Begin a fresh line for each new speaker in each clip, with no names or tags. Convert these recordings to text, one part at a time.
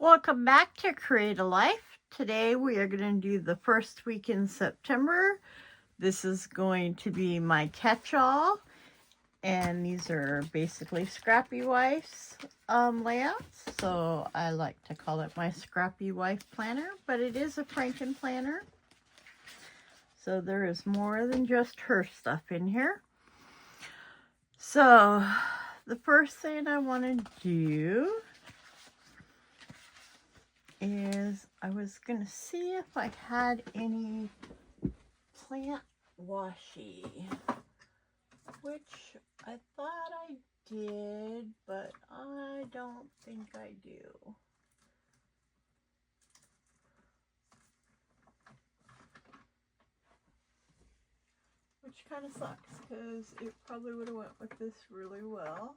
Welcome back to Create a Life. Today we are going to do the first week in September. This is going to be my catch-all, and these are basically Scrappy Wife's layouts. So I like to call it my Scrappy Wife planner, but it is a FrankenPlanner. So there is more than just her stuff in here. So the first thing I want to do is I was going to see if I had any plant washi, which I thought I did, but I don't think I do. Which kind of sucks because it probably would have went with this really well.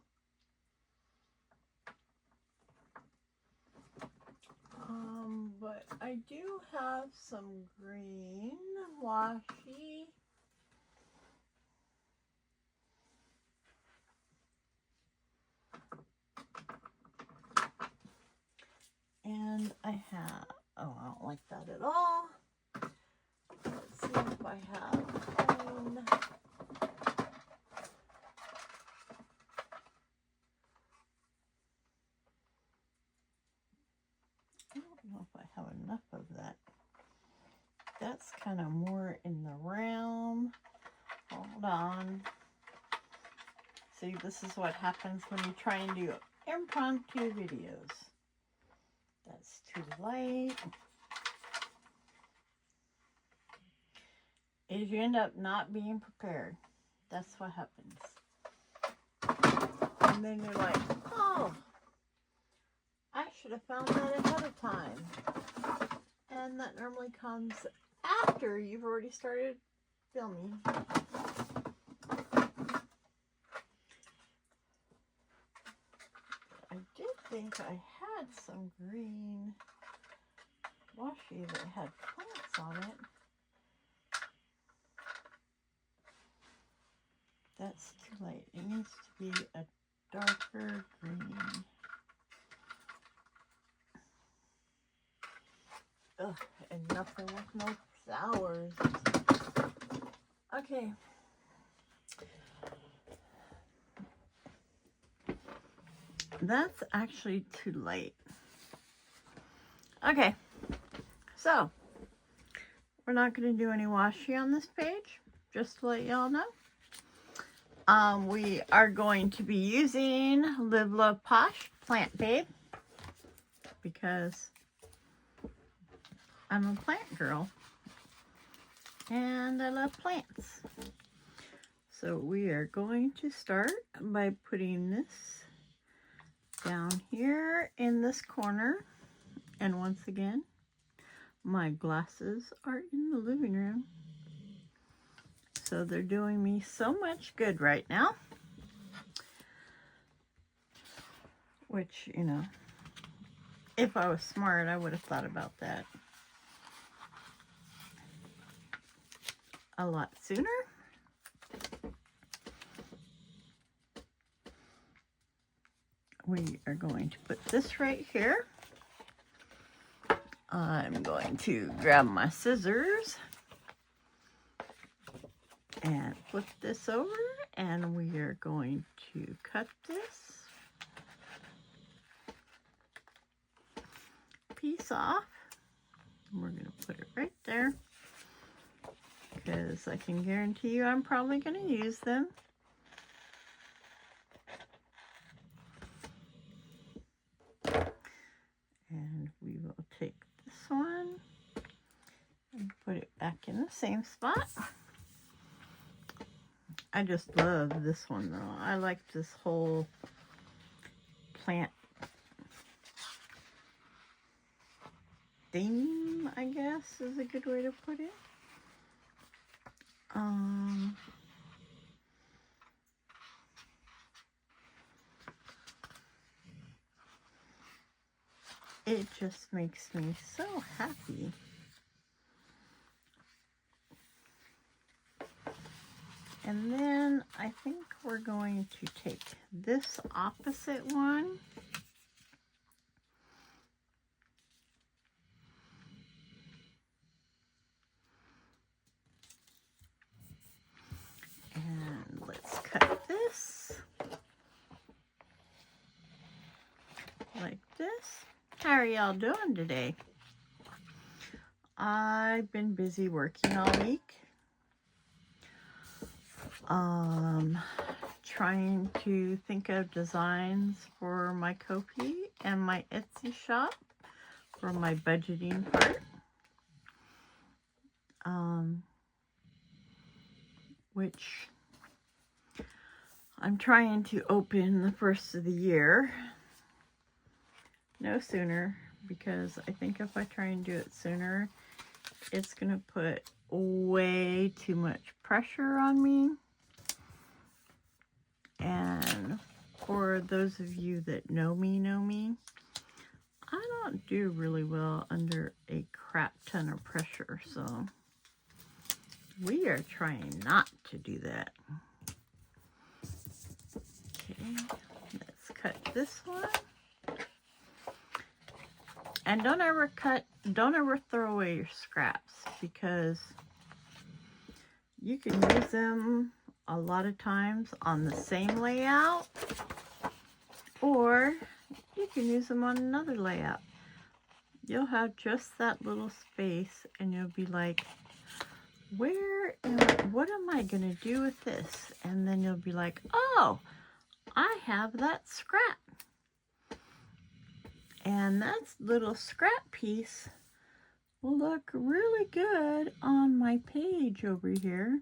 But I do have some green washi. And I have, oh, I don't like that at all. Let's see if I have clean. I don't know if I have enough of that. That's kind of more in the realm. Hold on. See, this is what happens when you try and do impromptu videos. That's too light. If you end up not being prepared, that's what happens. And then you're like, oh, I should have found that ahead of time. And that normally comes after you've already started filming. I did think I had some green washi that had plants on it. That's too light. It needs to be a darker green. Ugh, and nothing with no flowers. Okay. That's actually too late. Okay. So, we're not going to do any washi on this page, just to let y'all know. We are going to be using Live Love Posh Plant Babe because I'm a plant girl and I love plants. So we are going to start by putting this down here in this corner. And once again, my glasses are in the living room. So they're doing me so much good right now. Which, you know, if I was smart, I would have thought about that a lot sooner. We are going to put this right here. I'm going to grab my scissors and flip this over, and we are going to cut this piece off. We're going to put it right there because I can guarantee you I'm probably going to use them. And we will take this one and put it back in the same spot. I just love this one though. I like this whole plant theme, I guess is a good way to put it. It just makes me so happy. And then I think we're going to take this opposite one like this. How are y'all doing today? I've been busy working all week. Trying to think of designs for my Ko-fi and my Etsy shop for my budgeting part. Which I'm trying to open the first of the year. No sooner, because I think if I try and do it sooner, it's going to put way too much pressure on me. And for those of you that know me, I don't do really well under a crap ton of pressure, so we are trying not to do that. Okay, let's cut this one. And don't ever throw away your scraps, because you can use them a lot of times on the same layout, or you can use them on another layout. You'll have just that little space and you'll be like, what am I gonna do with this? And then you'll be like, oh, I have that scrap. And that little scrap piece will look really good on my page over here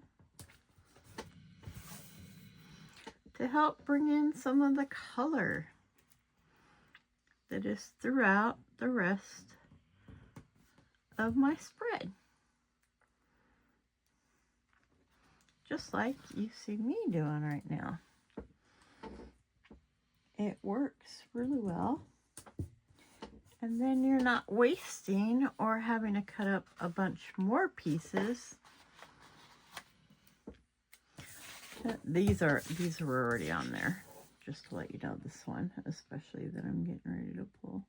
to help bring in some of the color that is throughout the rest of my spread. Just like you see me doing right now. It works really well. And then you're not wasting or having to cut up a bunch more pieces. These are already on there, just to let you know, this one especially that I'm getting ready to pull.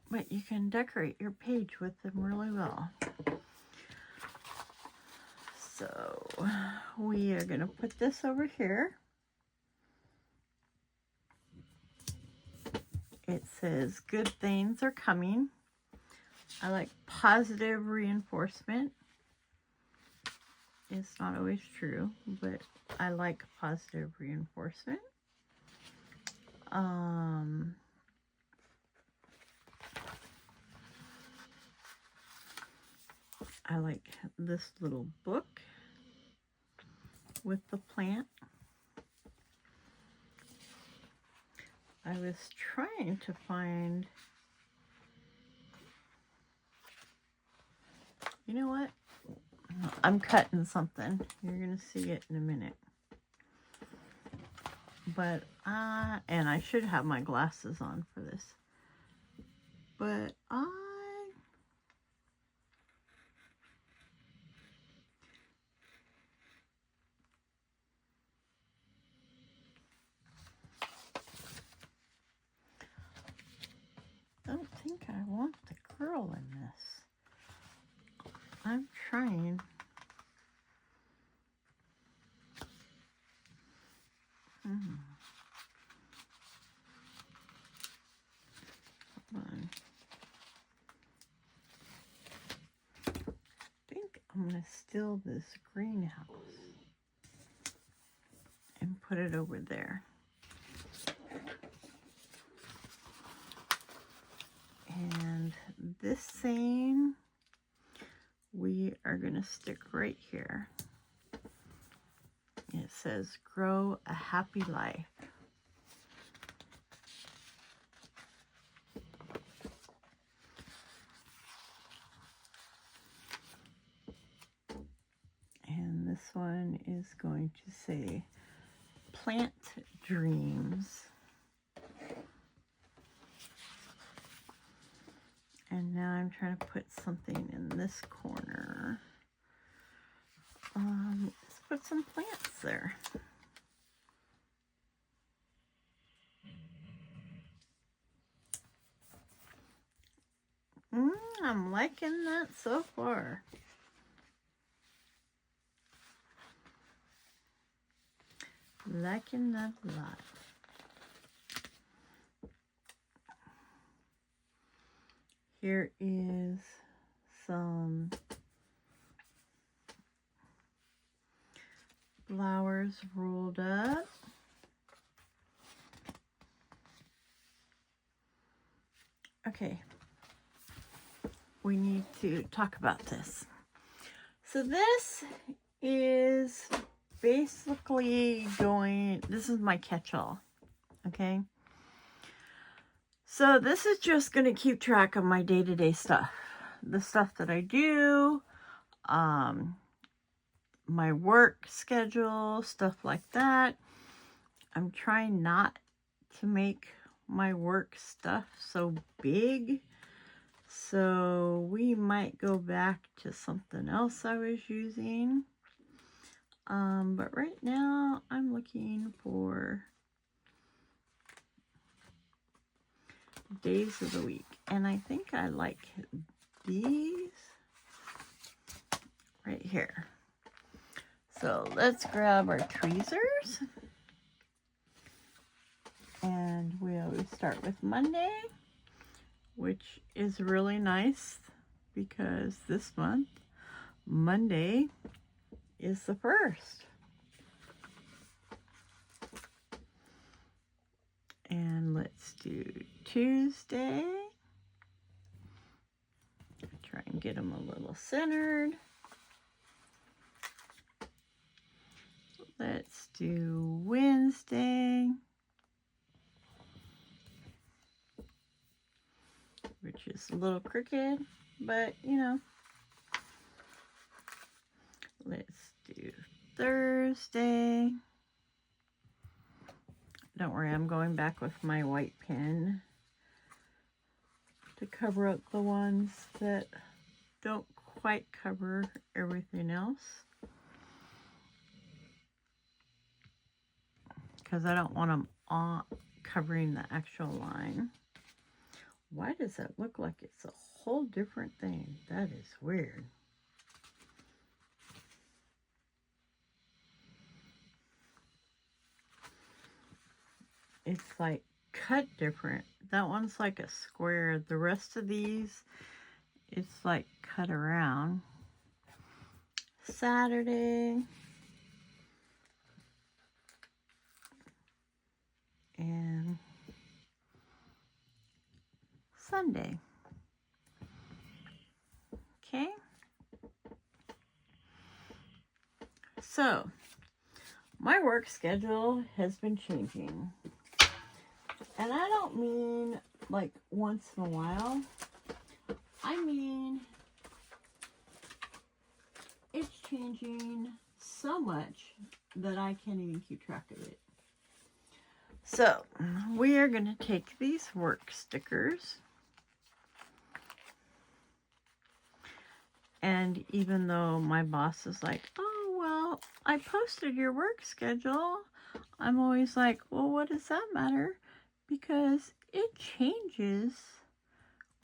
But you can decorate your page with them really well. So we are going to put this over here. It says good things are coming. I like positive reinforcement. It's not always true, but I like positive reinforcement. I like this little book with the plant. I was trying to find, you know what? I'm cutting something. You're going to see it in a minute. But, and I should have my glasses on for this. But I don't think I want the curl in this. I'm trying. Hold on. I think I'm going to steal this greenhouse and put it over there. And this saying, we are going to stick right here. It says, grow a happy life. And this one is going to say, plant dreams. And now I'm trying to put something in this corner. Let's put some plants there. liking that so far. Liking that a lot. Here is some flowers rolled up. Okay, we need to talk about this. So this is basically this is my catch-all, okay? So this is just going to keep track of my day-to-day stuff. The stuff that I do, my work schedule, stuff like that. I'm trying not to make my work stuff so big. So we might go back to something else I was using. But right now I'm looking for days of the week. And I think I like these right here. So let's grab our tweezers. And we always start with Monday, which is really nice because this month, Monday is the 1st. And let's do Tuesday. Try and get them a little centered. Let's do Wednesday, which is a little crooked, but you know. Let's do Thursday. Don't worry, I'm going back with my white pen to cover up the ones that don't quite cover everything else. Because I don't want them on covering the actual line. Why does that look like it's a whole different thing? That is weird. It's like cut different. That one's like a square. The rest of these, it's like cut around. Saturday. And Sunday. Okay. So, my work schedule has been changing. And I don't mean like once in a while. I mean, it's changing so much that I can't even keep track of it. So, we are going to take these work stickers. And even though my boss is like, oh, well, I posted your work schedule, I'm always like, well, what does that matter? Because it changes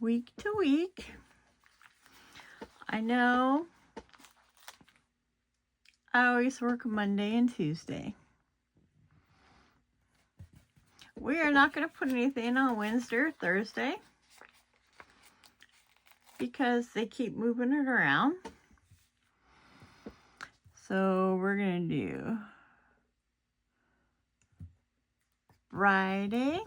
week to week. I know I always work Monday and Tuesday. We are not going to put anything on Wednesday or Thursday because they keep moving it around. So we're going to do Friday,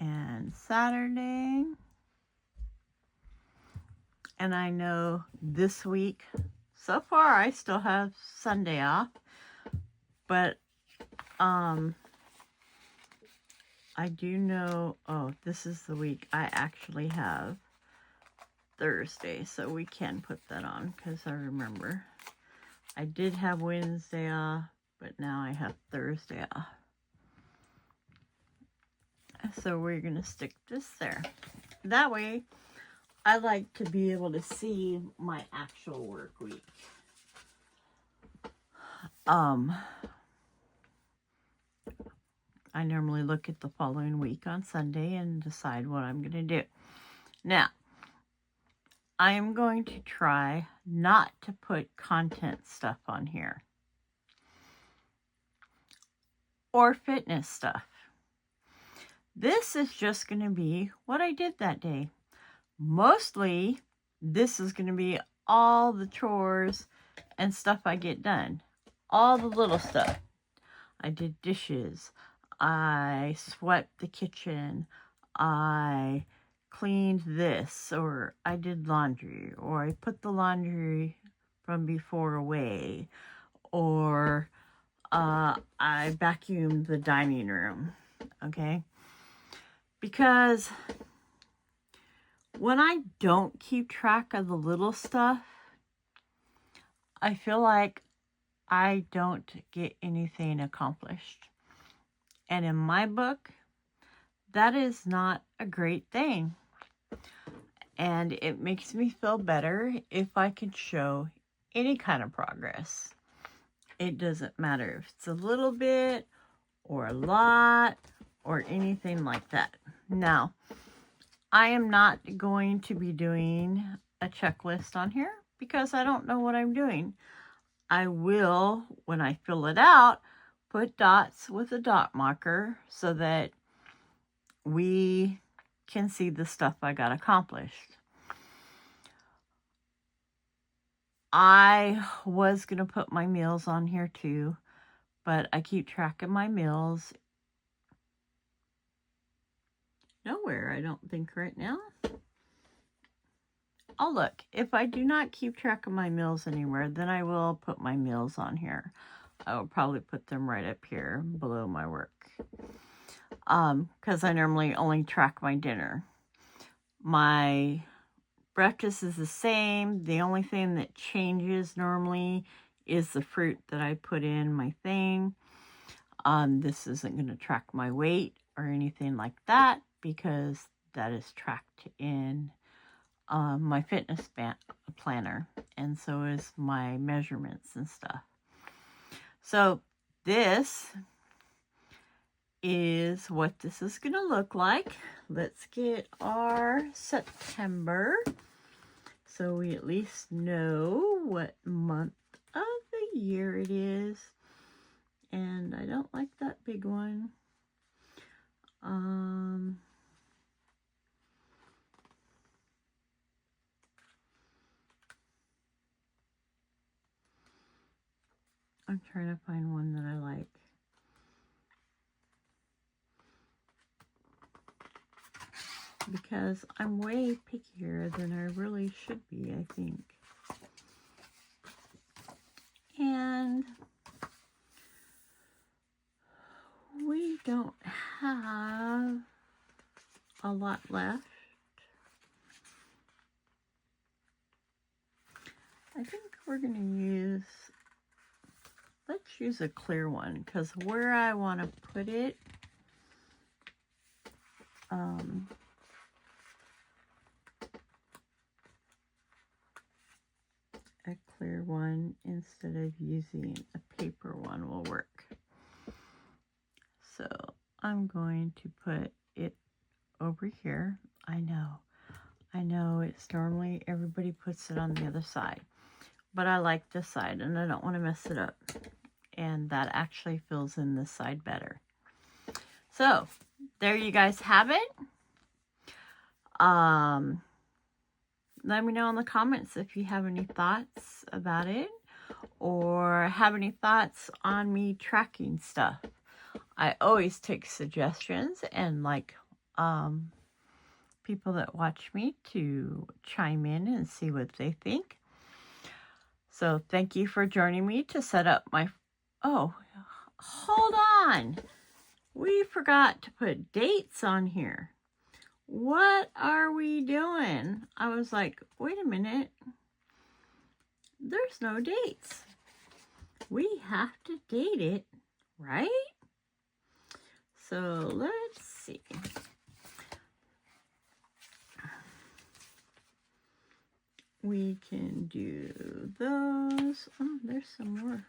and Saturday. And I know this week, so far I still have Sunday off, but I do know, oh, this is the week I actually have Thursday, so we can put that on because I remember I did have Wednesday off, but now I have Thursday off. So we're going to stick this there. That way, I like to be able to see my actual work week. I normally look at the following week on Sunday and decide what I'm going to do. Now, I am going to try not to put content stuff on here or fitness stuff. This is just going to be what I did that day. Mostly, this is going to be all the chores and stuff I get done. All the little stuff. I did dishes. I swept the kitchen. I cleaned this, or I did laundry, or I put the laundry from before away, or I vacuumed the dining room, okay? Because when I don't keep track of the little stuff, I feel like I don't get anything accomplished. And in my book, that is not a great thing. And it makes me feel better if I can show any kind of progress. It doesn't matter if it's a little bit or a lot or anything like that. Now, I am not going to be doing a checklist on here because I don't know what I'm doing. I will, when I fill it out, put dots with a dot marker so that we can see the stuff I got accomplished. I was going to put my meals on here too, but I keep track of my meals nowhere, I don't think, right now. Oh, look, if I do not keep track of my meals anywhere, then I will put my meals on here. I will probably put them right up here below my work. Because I normally only track my dinner. My breakfast is the same. The only thing that changes normally is the fruit that I put in my thing. This isn't going to track my weight or anything like that because that is tracked in my fitness planner, and so is my measurements and stuff. So this is what this is going to look like. Let's get our September so we at least know what month of the year it is. And I don't like that big one. I'm trying to find one that I like. Because I'm way pickier than I really should be, I think. And we don't have a lot left. I think we're going to use, let's use a clear one, because where I want to put it, a clear one instead of using a paper one will work. So I'm going to put it over here. I know it's normally everybody puts it on the other side, but I like this side and I don't want to mess it up. And that actually fills in this side better. So there you guys have it. Let me know in the comments if you have any thoughts about it or have any thoughts on me tracking stuff. I always take suggestions and like people that watch me to chime in and see what they think. So thank you for joining me to set up my... Oh, hold on. We forgot to put dates on here. What are we doing? I was like, wait a minute. There's no dates. We have to date it, right? So let's see. We can do those. Oh, there's some more.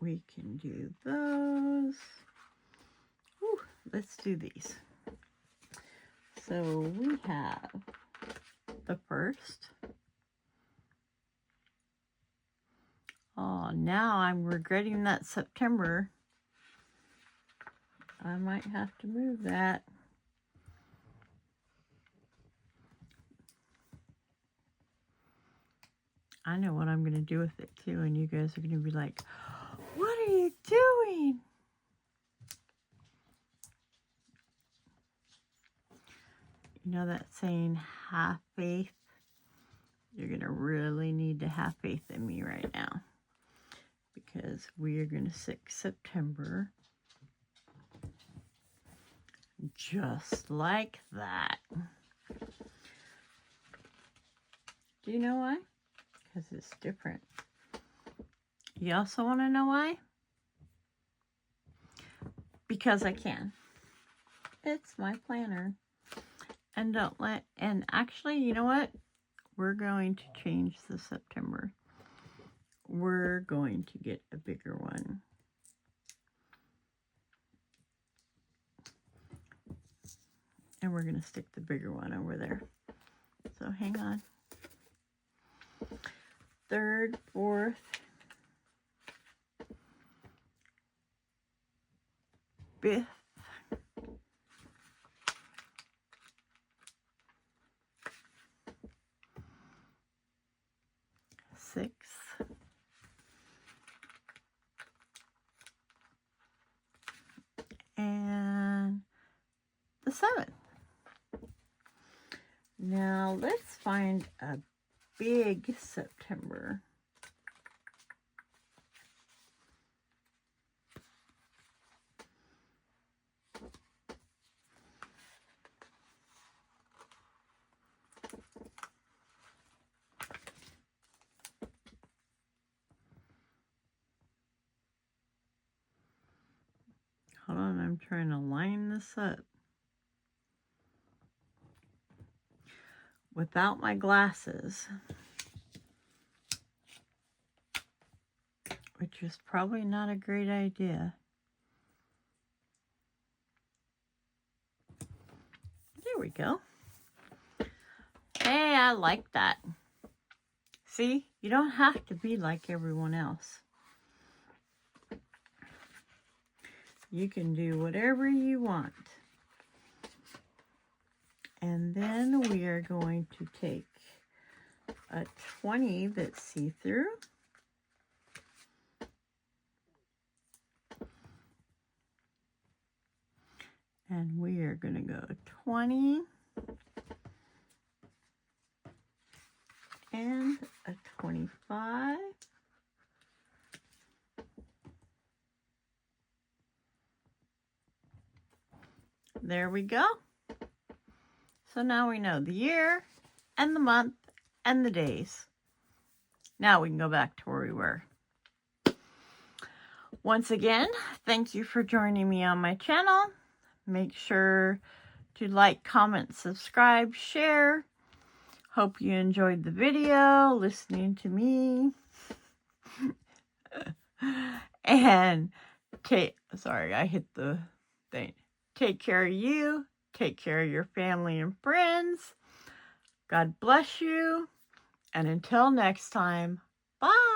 We can do those. Ooh, let's do these. So we have the first. Oh, now I'm regretting that September. I might have to move that. I know what I'm going to do with it too, and you guys are going to be like, what are you doing? You know that saying, have faith? You're going to really need to have faith in me right now, because we are going to stick September just like that. Do you know why? Because it's different. You also want to know why? Because I can. It's my planner. And actually, you know what? We're going to change the September. We're going to get a bigger one. And we're going to stick the bigger one over there. So hang on. 3rd, 4th, 5th, 6th, and the 7th. Now let's find a big September. Hold on, I'm trying to line this up. Without my glasses, which is probably not a great idea. There we go. Hey, I like that. See, you don't have to be like everyone else. You can do whatever you want. And then we are going to take a 20 that's see-through. And we are going to go 20 and a 25. There we go. So now we know the year and the month and the days. Now we can go back to where we were. Once again, thank you for joining me on my channel. Make sure to like, comment, subscribe, share. Hope you enjoyed the video, listening to me. And sorry, I hit the thing. Take care of you. Take care of your family and friends. God bless you. And until next time, bye.